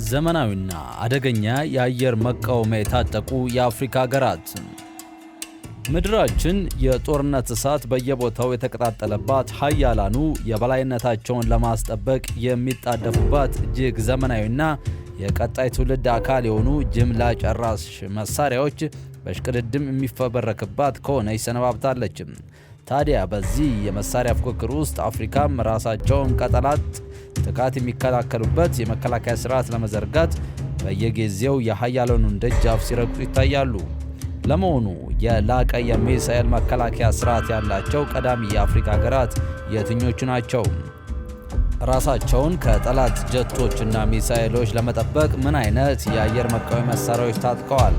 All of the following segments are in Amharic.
ዘመናዊና አደገኛ የአየር መቃወሚያ የታጠቁ የአፍሪካ ሀገራት። ምድራችን የጦርነት እሳት በየቦታው የተቀጣጠለባት፣ ሀያላኑ የበላይነታቸውን ለማስጠበቅ የሚጣደፉባት እጅግ ዘመናዊና የቀጣይ ትውልድ አካል የሆኑ ጅምላ ጨራሽ መሳሪያዎች በሽቅድድም የሚፈበረክባት ከሆነች ሰነባብታለች። ታዲያ በዚህ የመሳሪያ ፉክክር ውስጥ አፍሪካም ራሳቸውን ከጠላት ጥቃት የሚከላከሉበት የመከላከያ ስርዓት ለመዘርጋት በየጊዜው የሀያላኑን ደጃፍ ሲረግጡ ይታያሉ። ለመሆኑ የላቀ የሚሳኤል መከላከያ ስርዓት ያላቸው ቀዳሚ የአፍሪካ ሀገራት የትኞቹ ናቸው? ራሳቸውን ከጠላት ጀቶችና ሚሳኤሎች ለመጠበቅ ምን አይነት የአየር መቃወሚያ መሳሪያዎች ታጥቀዋል?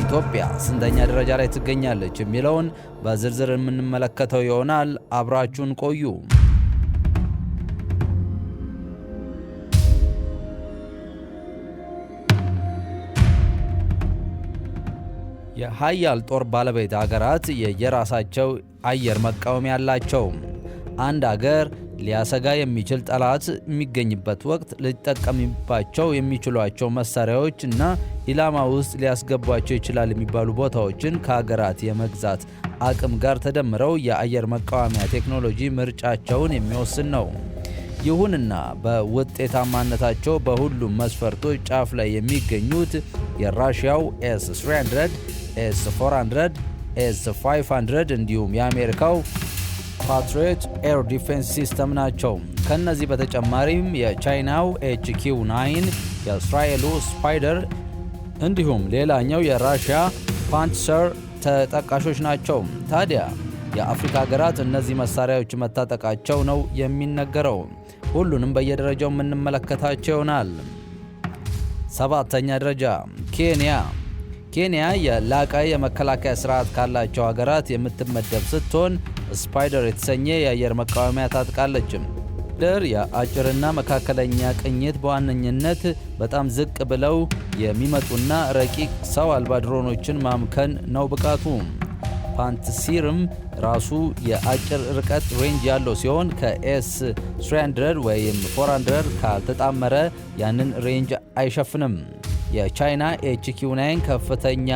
ኢትዮጵያ ስንተኛ ደረጃ ላይ ትገኛለች? የሚለውን በዝርዝር የምንመለከተው ይሆናል። አብራችሁን ቆዩ። የሀያል ጦር ባለቤት ሀገራት የየራሳቸው አየር መቃወሚያ ያላቸው። አንድ ሀገር ሊያሰጋ የሚችል ጠላት የሚገኝበት ወቅት ሊጠቀምባቸው የሚችሏቸው መሳሪያዎች እና ኢላማ ውስጥ ሊያስገቧቸው ይችላል የሚባሉ ቦታዎችን ከሀገራት የመግዛት አቅም ጋር ተደምረው የአየር መቃወሚያ ቴክኖሎጂ ምርጫቸውን የሚወስን ነው። ይሁንና በውጤታማነታቸው በሁሉም መስፈርቶች ጫፍ ላይ የሚገኙት የራሽያው ኤስ-300፣ ኤስ-400፣ ኤስ-500 እንዲሁም የአሜሪካው ፓትሪዮት ኤር ዲፌንስ ሲስተም ናቸው። ከነዚህ በተጨማሪም የቻይናው HQ-9፣ የእስራኤሉ ስፓይደር እንዲሁም ሌላኛው የራሽያ ፓንትሰር ተጠቃሾች ናቸው። ታዲያ የአፍሪካ ሀገራት እነዚህ መሳሪያዎች መታጠቃቸው ነው የሚነገረው። ሁሉንም በየደረጃው የምንመለከታቸው ይሆናል። ሰባተኛ ደረጃ ኬንያ። ኬንያ የላቀ የመከላከያ ስርዓት ካላቸው ሀገራት የምትመደብ ስትሆን ስፓይደር የተሰኘ የአየር መቃወሚያ ታጥቃለች። ስፓይደር የአጭርና መካከለኛ ቅኝት በዋነኝነት በጣም ዝቅ ብለው የሚመጡና ረቂቅ ሰው አልባ ድሮኖችን ማምከን ነው ብቃቱ። ፓንትሲርም ራሱ የአጭር ርቀት ሬንጅ ያለው ሲሆን ከኤስ-300 ወይም 400 ካልተጣመረ ያንን ሬንጅ አይሸፍንም። የቻይና HQ-9 ከፍተኛ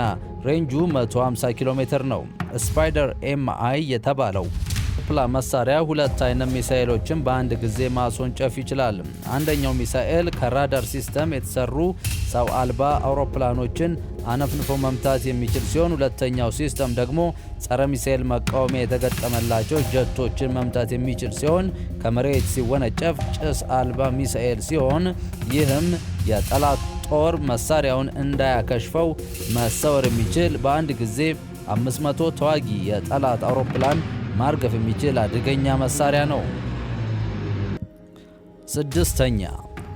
ሬንጁ 150 ኪሎ ሜትር ነው። ስፓይደር ኤምአይ የተባለው አውሮፕላን መሳሪያ ሁለት አይነት ሚሳኤሎችን በአንድ ጊዜ ማስወንጨፍ ይችላል። አንደኛው ሚሳኤል ከራዳር ሲስተም የተሰሩ ሰው አልባ አውሮፕላኖችን አነፍንፎ መምታት የሚችል ሲሆን ሁለተኛው ሲስተም ደግሞ ጸረ ሚሳኤል መቃወሚያ የተገጠመላቸው ጀቶችን መምታት የሚችል ሲሆን ከመሬት ሲወነጨፍ ጭስ አልባ ሚሳኤል ሲሆን ይህም የጠላት ጦር መሳሪያውን እንዳያከሽፈው መሰወር የሚችል በአንድ ጊዜ 500 ተዋጊ የጠላት አውሮፕላን ማርገፍ የሚችል አደገኛ መሳሪያ ነው። ስድስተኛ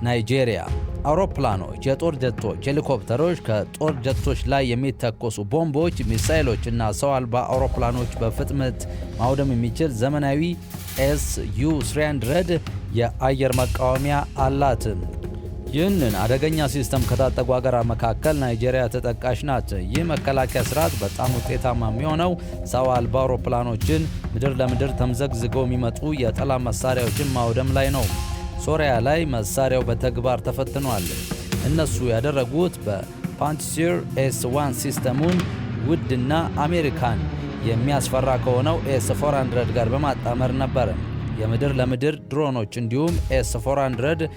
ናይጄሪያ። አውሮፕላኖች፣ የጦር ጀቶች፣ ሄሊኮፕተሮች፣ ከጦር ጀቶች ላይ የሚተኮሱ ቦምቦች፣ ሚሳኤሎች እና ሰው አልባ አውሮፕላኖች በፍጥነት ማውደም የሚችል ዘመናዊ ኤስ-300 የአየር መቃወሚያ አላት። ይህንን አደገኛ ሲስተም ከታጠቁ ሀገራት መካከል ናይጄሪያ ተጠቃሽ ናት። ይህ መከላከያ ስርዓት በጣም ውጤታማ የሚሆነው ሰው አልባ አውሮፕላኖችን ምድር ለምድር ተምዘግዝገው የሚመጡ የጠላት መሳሪያዎችን ማውደም ላይ ነው። ሶሪያ ላይ መሳሪያው በተግባር ተፈትኗል። እነሱ ያደረጉት በፓንትሲር ኤስ-1 ሲስተሙን ውድና አሜሪካን የሚያስፈራ ከሆነው ኤስ-400 ጋር በማጣመር ነበር። የምድር ለምድር ድሮኖች እንዲሁም ኤስ-400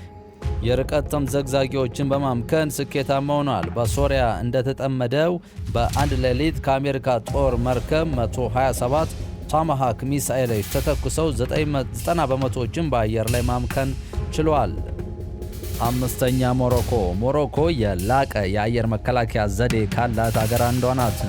የርቀት ተምዘግዛጊዎችን በማምከን ስኬታማ ሆኗል። በሶሪያ እንደተጠመደው በአንድ ሌሊት ከአሜሪካ ጦር መርከብ 127 ታማሃክ ሚሳኤሎች ተተኩሰው 90 በመቶዎችን በአየር ላይ ማምከን ችሏል። አምስተኛ ሞሮኮ። ሞሮኮ የላቀ የአየር መከላከያ ዘዴ ካላት ሀገር አንዷ ናት።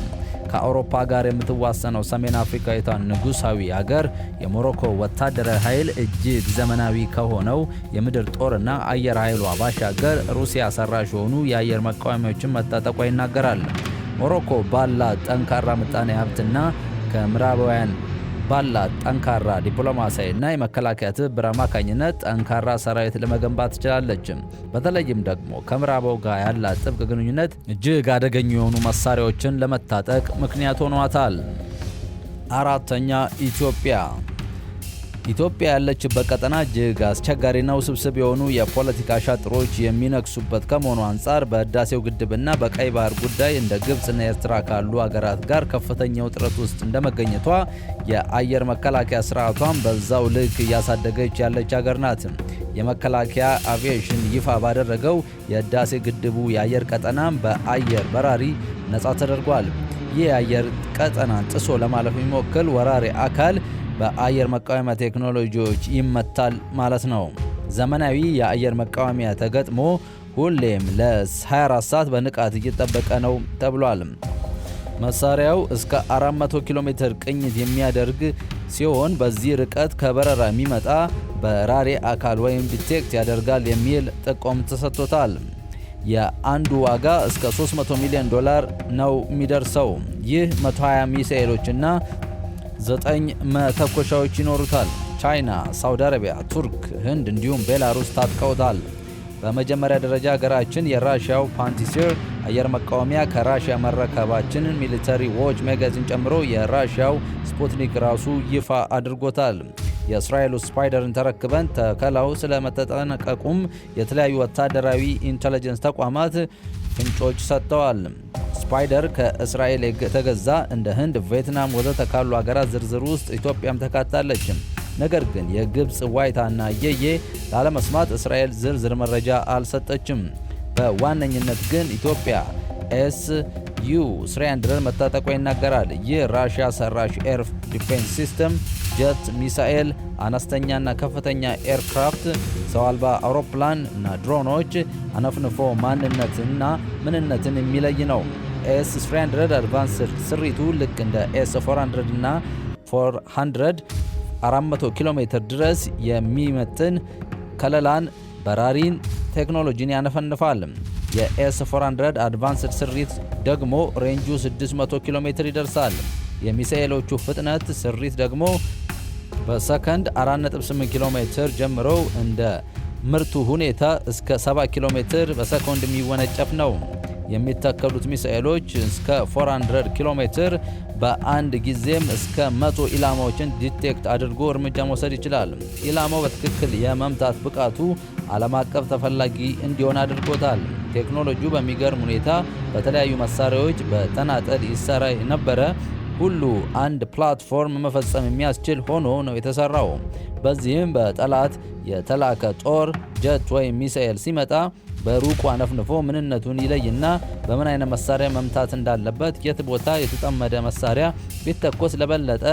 ከአውሮፓ ጋር የምትዋሰነው ሰሜን አፍሪካዊቷ ንጉሳዊ ሀገር የሞሮኮ ወታደራዊ ኃይል እጅግ ዘመናዊ ከሆነው የምድር ጦርና አየር ኃይሏ ባሻገር ሩሲያ ሰራሽ የሆኑ የአየር መቃወሚያዎችን መታጠቋ ይናገራል። ሞሮኮ ባላት ጠንካራ ምጣኔ ሀብትና ከምዕራባውያን ባላት ጠንካራ ዲፕሎማሲያዊና የመከላከያ ትብብር አማካኝነት ጠንካራ ሰራዊት ለመገንባት ትችላለች። በተለይም ደግሞ ከምዕራባው ጋር ያላት ጥብቅ ግንኙነት እጅግ አደገኛ የሆኑ መሳሪያዎችን ለመታጠቅ ምክንያት ሆኗታል። አራተኛ ኢትዮጵያ። ኢትዮጵያ ያለችበት ቀጠና እጅግ አስቸጋሪና ውስብስብ የሆኑ የፖለቲካ ሻጥሮች የሚነግሱበት ከመሆኑ አንጻር በህዳሴው ግድብና በቀይ ባህር ጉዳይ እንደ ግብፅና ኤርትራ ካሉ አገራት ጋር ከፍተኛ ውጥረት ውስጥ እንደመገኘቷ የአየር መከላከያ ስርዓቷን በዛው ልክ እያሳደገች ያለች ሀገር ናት። የመከላከያ አቪዬሽን ይፋ ባደረገው የህዳሴ ግድቡ የአየር ቀጠናም በአየር በራሪ ነጻ ተደርጓል። ይህ የአየር ቀጠናን ጥሶ ለማለፍ የሚሞክር ወራሪ አካል በአየር መቃወሚያ ቴክኖሎጂዎች ይመታል ማለት ነው። ዘመናዊ የአየር መቃወሚያ ተገጥሞ ሁሌም ለ24 ሰዓት በንቃት እየጠበቀ ነው ተብሏል። መሳሪያው እስከ 400 ኪሎ ሜትር ቅኝት የሚያደርግ ሲሆን በዚህ ርቀት ከበረራ የሚመጣ በራሪ አካል ወይም ዲቴክት ያደርጋል የሚል ጥቆም ተሰጥቶታል። የአንዱ ዋጋ እስከ $300 ሚሊዮን ነው የሚደርሰው። ይህ 120 ሚሳኤሎችና 9 መተኮሻዎች ይኖሩታል። ቻይና፣ ሳውዲ አረቢያ፣ ቱርክ፣ ህንድ እንዲሁም ቤላሩስ ታጥቀውታል። በመጀመሪያ ደረጃ ሀገራችን የራሽያው ፓንቲሲር አየር መቃወሚያ ከራሽያ መረከባችንን ሚሊተሪ ዎች ማጋዚን ጨምሮ የራሽያው ስፑትኒክ ራሱ ይፋ አድርጎታል። የእስራኤሉ ስፓይደርን ተረክበን ተከላው ስለመተጠነቀቁም የተለያዩ ወታደራዊ ኢንተለጀንስ ተቋማት ፍንጮች ሰጥተዋል። ስፓይደር ከእስራኤል የተገዛ እንደ ህንድ፣ ቪየትናም ወዘተ ካሉ ሀገራት ዝርዝር ውስጥ ኢትዮጵያም ተካታለች። ነገር ግን የግብፅ ዋይታና የየ ላለመስማት እስራኤል ዝርዝር መረጃ አልሰጠችም። በዋነኝነት ግን ኢትዮጵያ SU-300 መታጠቋ ይናገራል። ይህ ራሽያ ሰራሽ ኤር ዲፌንስ ሲስተም ጀት፣ ሚሳኤል፣ አነስተኛና ከፍተኛ ኤርክራፍት፣ ሰው አልባ አውሮፕላን እና ድሮኖች አነፍንፎ ማንነትና ምንነትን የሚለይ ነው። S-300 አድቫንስድ ስሪቱ ልክ እንደ S-400 እና 400 400 ኪሎ ሜትር ድረስ የሚመጥን ከለላን በራሪን ቴክኖሎጂን ያነፈንፋል። የኤስ400 አድቫንስድ ስሪት ደግሞ ሬንጁ 600 ኪሎ ሜትር ይደርሳል። የሚሳኤሎቹ ፍጥነት ስሪት ደግሞ በሰከንድ 4.8 ኪሎ ሜትር ጀምሮ እንደ ምርቱ ሁኔታ እስከ 7 ኪሎ ሜትር በሰኮንድ የሚወነጨፍ ነው። የሚተከሉት ሚሳኤሎች እስከ 400 ኪሎ ሜትር በአንድ ጊዜም እስከ 100 ኢላማዎችን ዲቴክት አድርጎ እርምጃ መውሰድ ይችላል። ኢላማው በትክክል የመምታት ብቃቱ ዓለም አቀፍ ተፈላጊ እንዲሆን አድርጎታል። ቴክኖሎጂው በሚገርም ሁኔታ በተለያዩ መሳሪያዎች በተናጠል ይሰራ የነበረ ሁሉ አንድ ፕላትፎርም መፈጸም የሚያስችል ሆኖ ነው የተሰራው። በዚህም በጠላት የተላከ ጦር ጀት ወይም ሚሳኤል ሲመጣ በሩቁ አነፍንፎ ምንነቱን ይለይና በምን አይነት መሳሪያ መምታት እንዳለበት፣ የት ቦታ የተጠመደ መሳሪያ ቢተኮስ ለበለጠ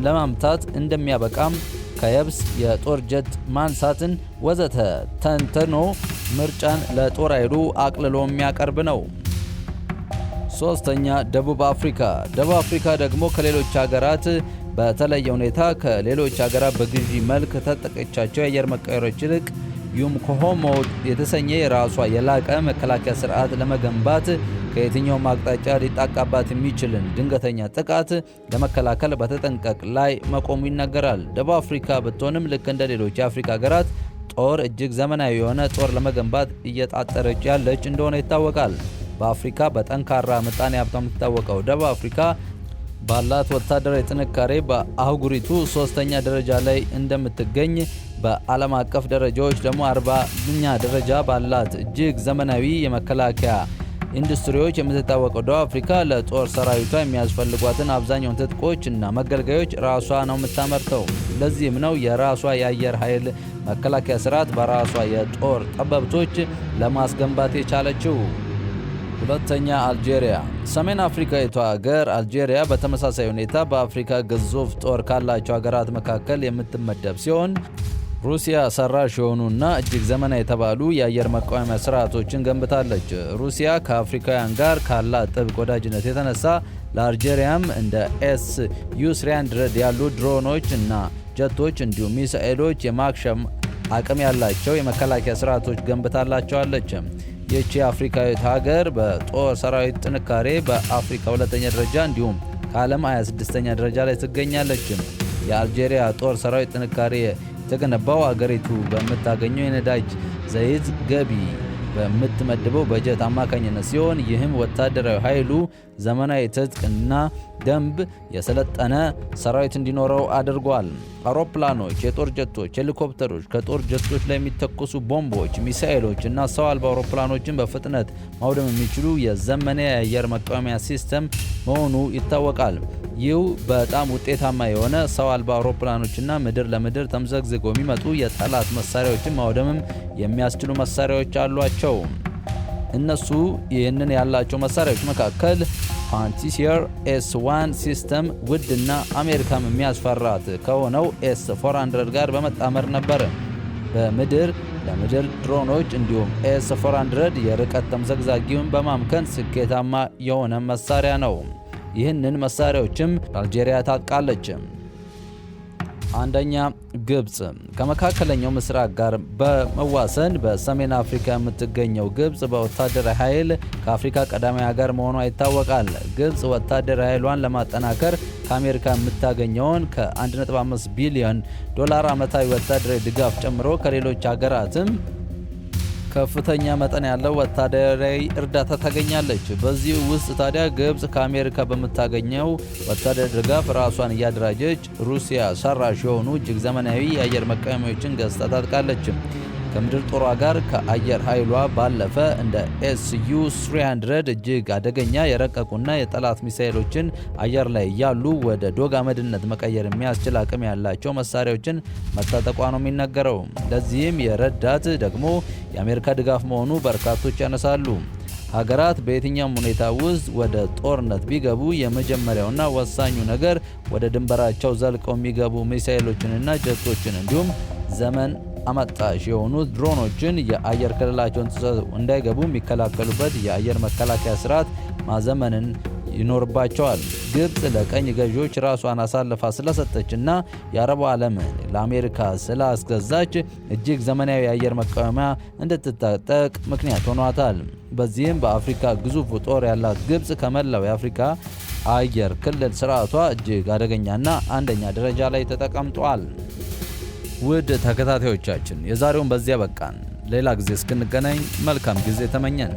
ለማምታት እንደሚያበቃም፣ ከየብስ የጦር ጀት ማንሳትን ወዘተ ተንትኖ ምርጫን ለጦር ኃይሉ አቅልሎ የሚያቀርብ ነው። ሶስተኛ፣ ደቡብ አፍሪካ። ደቡብ አፍሪካ ደግሞ ከሌሎች ሀገራት በተለየ ሁኔታ ከሌሎች ሀገራት በግዢ መልክ ተጠቀቻቸው የአየር መቃወሚያዎች ይልቅ ዩምኮሆሞ የተሰኘ የራሷ የላቀ መከላከያ ስርዓት ለመገንባት ከየትኛውም አቅጣጫ ሊጣቃባት የሚችልን ድንገተኛ ጥቃት ለመከላከል በተጠንቀቅ ላይ መቆሙ ይነገራል። ደቡብ አፍሪካ ብትሆንም ልክ እንደ ሌሎች የአፍሪካ ሀገራት ጦር እጅግ ዘመናዊ የሆነ ጦር ለመገንባት እየጣጠረች ያለች እንደሆነ ይታወቃል። በአፍሪካ በጠንካራ ምጣኔ ሀብቷ የምትታወቀው ደቡብ አፍሪካ ባላት ወታደራዊ ጥንካሬ በአህጉሪቱ 3ኛ ደረጃ ላይ እንደምትገኝ፣ በዓለም አቀፍ ደረጃዎች ደግሞ 40ኛ ደረጃ ባላት እጅግ ዘመናዊ የመከላከያ ኢንዱስትሪዎች የምትታወቀው ደቡብ አፍሪካ ለጦር ሰራዊቷ የሚያስፈልጓትን አብዛኛውን ትጥቆች እና መገልገያዎች ራሷ ነው የምታመርተው። ለዚህም ነው የራሷ የአየር ኃይል መከላከያ ስርዓት በራሷ የጦር ጠበብቶች ለማስገንባት የቻለችው። ሁለተኛ፣ አልጄሪያ። ሰሜን አፍሪካዊቷ ሀገር አልጄሪያ በተመሳሳይ ሁኔታ በአፍሪካ ግዙፍ ጦር ካላቸው ሀገራት መካከል የምትመደብ ሲሆን ሩሲያ ሰራሽ የሆኑና እጅግ ዘመናዊ የተባሉ የአየር መቃወሚያ ስርዓቶችን ገንብታለች። ሩሲያ ከአፍሪካውያን ጋር ካላት ጥብቅ ወዳጅነት የተነሳ ለአልጄሪያም እንደ SU-300 ያሉ ድሮኖች እና ጀቶች እንዲሁም ሚሳኤሎች የማክሸም አቅም ያላቸው የመከላከያ ስርዓቶች ገንብታላቸዋለች። ይህቺ አፍሪካዊት ሀገር በጦር ሰራዊት ጥንካሬ በአፍሪካ 2ኛ ደረጃ እንዲሁም ከዓለም 26ኛ ደረጃ ላይ ትገኛለች። የአልጄሪያ ጦር ሰራዊት ጥንካሬ የተገነባው አገሪቱ በምታገኘው የነዳጅ ዘይት ገቢ በምትመድበው በጀት አማካኝነት ሲሆን ይህም ወታደራዊ ኃይሉ ዘመናዊ ትጥቅና ደንብ የሰለጠነ ሰራዊት እንዲኖረው አድርጓል። አውሮፕላኖች፣ የጦር ጀቶች፣ ሄሊኮፕተሮች፣ ከጦር ጀቶች ላይ የሚተኮሱ ቦምቦች፣ ሚሳኤሎች እና ሰው አልባ አውሮፕላኖችን በፍጥነት ማውደም የሚችሉ የዘመነ የአየር መቃወሚያ ሲስተም መሆኑ ይታወቃል። ይህ በጣም ውጤታማ የሆነ ሰው አልባ አውሮፕላኖችና ምድር ለምድር ተምዘግዝገው የሚመጡ የጠላት መሳሪያዎችን ማውደምም የሚያስችሉ መሳሪያዎች አሏቸው። እነሱ ይህንን ያላቸው መሳሪያዎች መካከል ፓንቲሲየር ኤስ-1 ሲስተም ውድና አሜሪካም የሚያስፈራት ከሆነው ኤስ-400 ጋር በመጣመር ነበር። በምድር ለምድር ድሮኖች እንዲሁም ኤስ-400 የርቀት ተምዘግዛጊውን በማምከን ስኬታማ የሆነ መሳሪያ ነው። ይህንን መሳሪያዎችም አልጄሪያ ታጥቃለች። አንደኛ፣ ግብጽ ከመካከለኛው ምስራቅ ጋር በመዋሰን በሰሜን አፍሪካ የምትገኘው ግብጽ በወታደራዊ ኃይል ከአፍሪካ ቀዳሚ ሀገር መሆኗ ይታወቃል። ግብጽ ወታደራዊ ኃይሏን ለማጠናከር ከአሜሪካ የምታገኘውን ከ1.5 ቢሊዮን ዶላር ዓመታዊ ወታደራዊ ድጋፍ ጨምሮ ከሌሎች ሀገራትም ከፍተኛ መጠን ያለው ወታደራዊ እርዳታ ታገኛለች። በዚህ ውስጥ ታዲያ ግብጽ ከአሜሪካ በምታገኘው ወታደራዊ ድጋፍ ራሷን እያደራጀች ሩሲያ ሰራሽ የሆኑ እጅግ ዘመናዊ የአየር መቃወሚያዎችን ገዝታ ታጥቃለች። ከምድር ጦሯ ጋር ከአየር ኃይሏ ባለፈ እንደ ኤስዩ-300 እጅግ አደገኛ የረቀቁና የጠላት ሚሳኤሎችን አየር ላይ ያሉ ወደ ዶግ አመድነት መቀየር የሚያስችል አቅም ያላቸው መሳሪያዎችን መታጠቋ ነው የሚነገረው። ለዚህም የረዳት ደግሞ የአሜሪካ ድጋፍ መሆኑ በርካቶች ያነሳሉ። ሀገራት በየትኛውም ሁኔታ ውስጥ ወደ ጦርነት ቢገቡ የመጀመሪያውና ወሳኙ ነገር ወደ ድንበራቸው ዘልቀው የሚገቡ ሚሳኤሎችንና ጀቶችን እንዲሁም ዘመን አመጣሽ የሆኑ ድሮኖችን የአየር ክልላቸውን ጥሰው እንዳይገቡ የሚከላከሉበት የአየር መከላከያ ስርዓት ማዘመንን ይኖርባቸዋል። ግብጽ ለቀኝ ገዢዎች ራሷን አሳልፋ ስለሰጠችና የአረቡ ዓለምን ለአሜሪካ ስላስገዛች እጅግ ዘመናዊ የአየር መቃወሚያ እንድትታጠቅ ምክንያት ሆኗታል። በዚህም በአፍሪካ ግዙፍ ጦር ያላት ግብጽ ከመላው የአፍሪካ አየር ክልል ስርዓቷ እጅግ አደገኛና አንደኛ ደረጃ ላይ ተቀምጧል። ውድ ተከታታዮቻችን የዛሬውን በዚያ በቃን። ሌላ ጊዜ እስክንገናኝ መልካም ጊዜ ተመኘን።